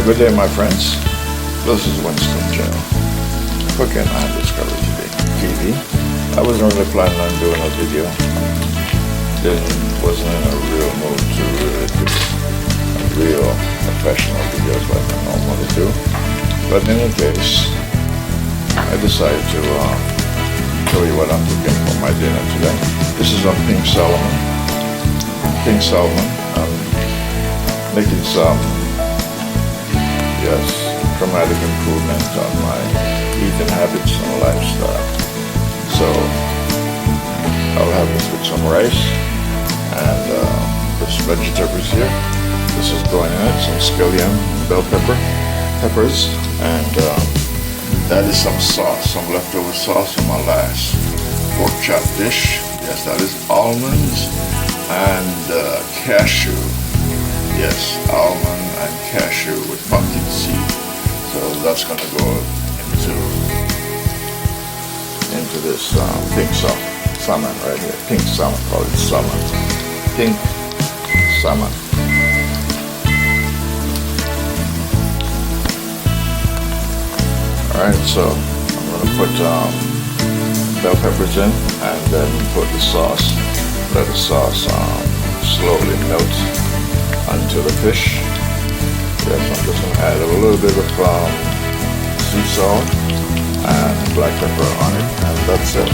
Good day, my friends. This is Winston Joe, cooking on Discovery TV. I wasn't really planning on doing a video. Wasn't in a real mood to really do a real professional videos like I normally do. But in any case, I decided to show you what I'm cooking for my dinner today. This is on pink salmon. Pink salmon. I'm making some dramatic improvement on my eating habits and lifestyle. So I'll have this with some rice and this vegetables here. This is going in it, some scallion, bell peppers, and that is some sauce, some leftover sauce from my last pork chop dish. Yes, that is almonds and cashew. Yes, almond and cashew with pumpkin seed. So that's going to go into this pink salmon right here. Pink salmon, call it salmon. Pink salmon. Alright, so I'm going to put bell peppers in and then put the sauce. Let the sauce slowly melt onto the fish. Yes, I'm just going to add a little bit of sea salt and black pepper on it, and that's it.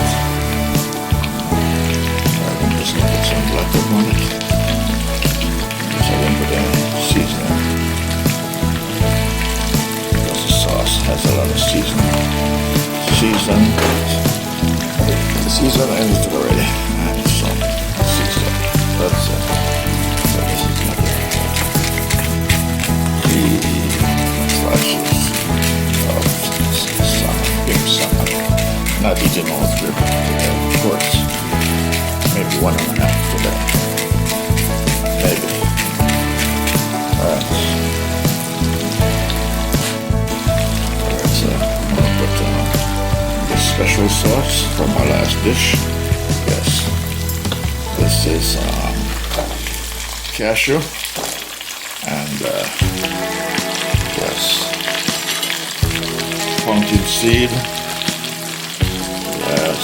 I'm just going to put some black pepper on it. So I didn't put any seasoning. Because the sauce has a lot of seasoning. Seasoned anything already. And some sea salt. That's it. So this is going to be slices of pink salmon. Not eating all three today, of course. Maybe 1.5 today. Maybe. Alright. So I'm going to put this special sauce from my last dish. Yes. This is cashew and pumpkin seed. Yes.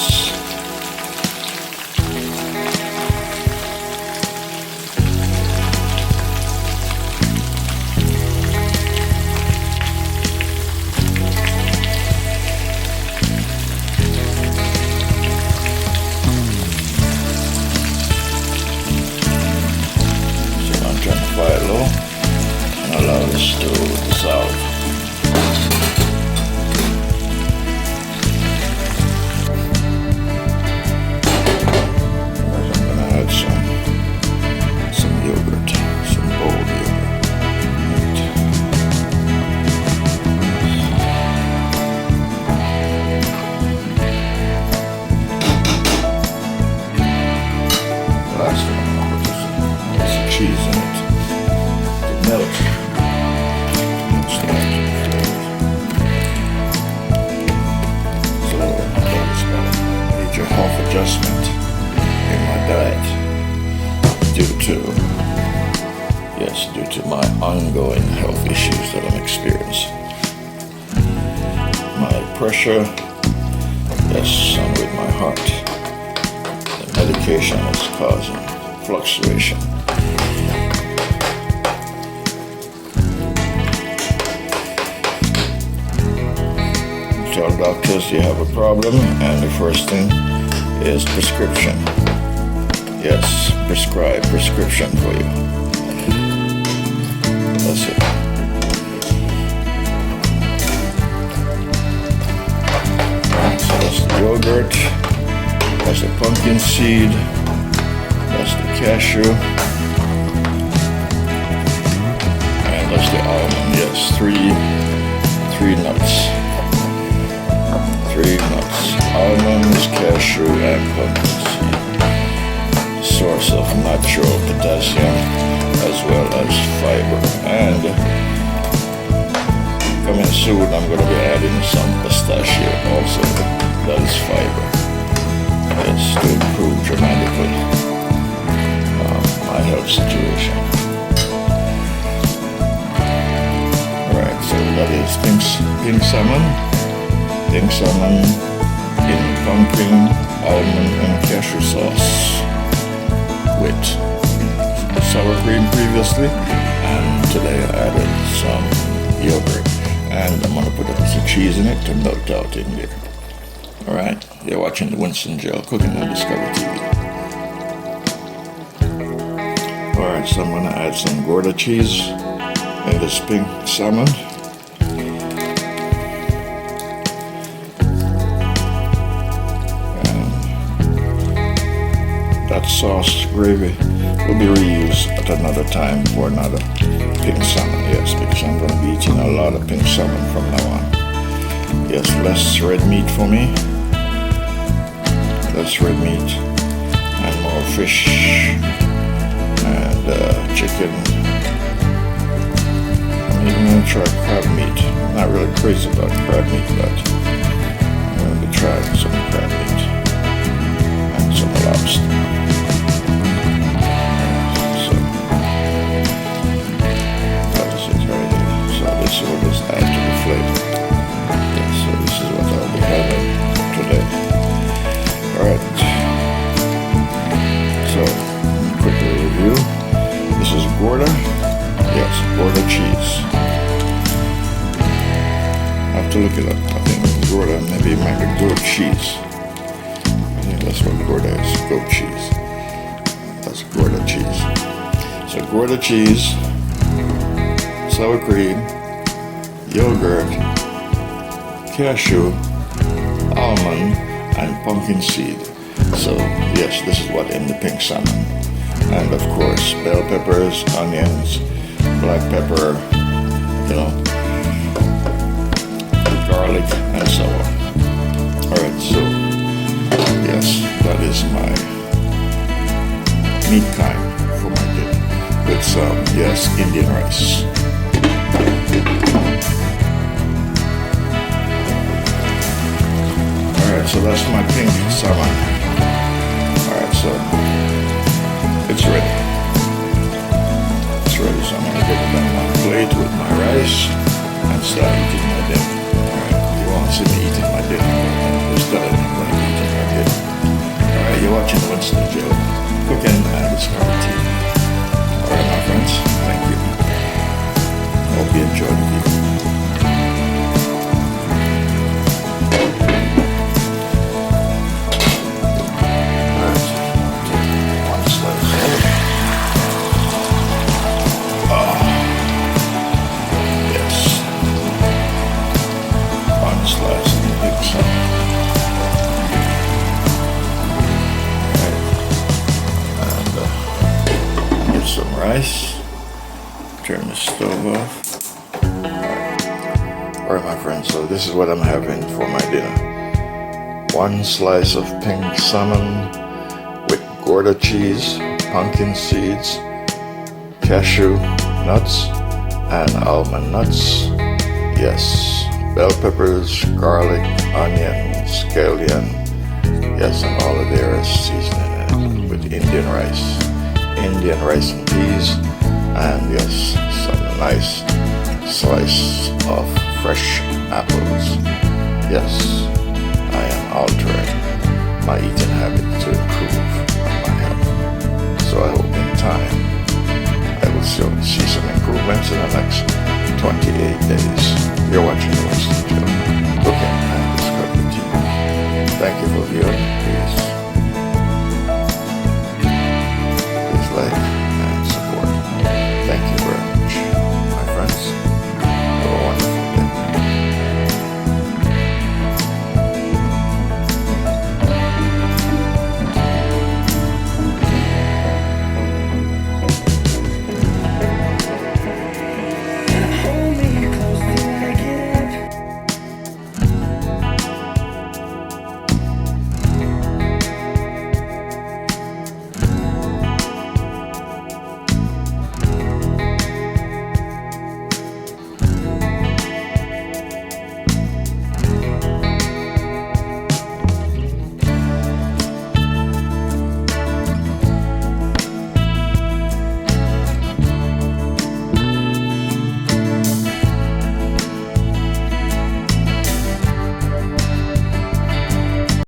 So I'm trying to fire low and allow this to dissolve. Cheese in it to melt. So that's a major health adjustment in my diet due to my ongoing health issues that I'm experiencing. My pressure, yes, and with my heart. The medication is causing fluctuation. Tell doctors you have a problem, and the first thing is prescription. Yes, prescription for you. That's it. So that's the yogurt, that's the pumpkin seed, that's the cashew, and that's the almond. Yes, three nuts. 3 nuts, almonds, cashew, and pumpkin seed. Source of natural potassium as well as fiber. And coming soon, I'm going to be adding some pistachio also. That is fiber. It's to improve dramatically my health situation. Alright. is pink salmon. Pink salmon in pumpkin, almond, and cashew sauce with sour cream previously, and today I added some yogurt, and I'm gonna put some cheese in it to melt out in there. Alright, you're watching the Winston Gel Cooking on Discovery TV. Alright, so I'm gonna add some Gouda cheese in this pink salmon. That sauce gravy will be reused at another time for another pink salmon, yes, because I'm going to be eating a lot of pink salmon from now on. Yes, less red meat for me, less red meat, and more fish and chicken. I'm even going to try crab meat. I'm not really crazy about crab meat, but I'm going to be trying some crab meat and some lobster. So we'll just add to the flavor. Okay, so this is what I'll be having today. Alright. So, quickly review. This is Gouda. Yes, Gouda cheese. I have to look it up. I think Gouda, maybe it might be goat cheese. I think that's what Gouda is, goat cheese. That's Gouda cheese. So Gouda cheese, sour cream, yogurt, cashew, almond, and pumpkin seed. So yes, this is what in the pink salmon. And of course, bell peppers, onions, black pepper, garlic, and so on. Alright, so yes, that is my meat kind for my dinner with some, Indian rice. Alright, so that's my pink salmon. Alright, so it's ready. It's ready, so I'm going to get it on my plate with my rice and start eating my dinner. Alright, you won't see me eating my dinner, but just telling you when I'm eating my dinner. Alright, you're watching Winston Gel Cooking and Discovery TV. Alright, my friends, thank you. Hope you enjoyed the video. Rice. Turn the stove off. Alright, my friends, so this is what I'm having for my dinner. 1 slice of pink salmon with Gouda cheese, pumpkin seeds, cashew nuts, and almond nuts. Yes, bell peppers, garlic, onion, scallion. Yes, and all of there is seasoning with Indian rice and peas, and yes, some nice slice of fresh apples. Yes, I am altering my eating habit to improve my health. So I hope in time I will see some improvements in the next 28 days. You're watching the Winston Gel Cooking and Discovery TV. Thank you for viewing. Peace.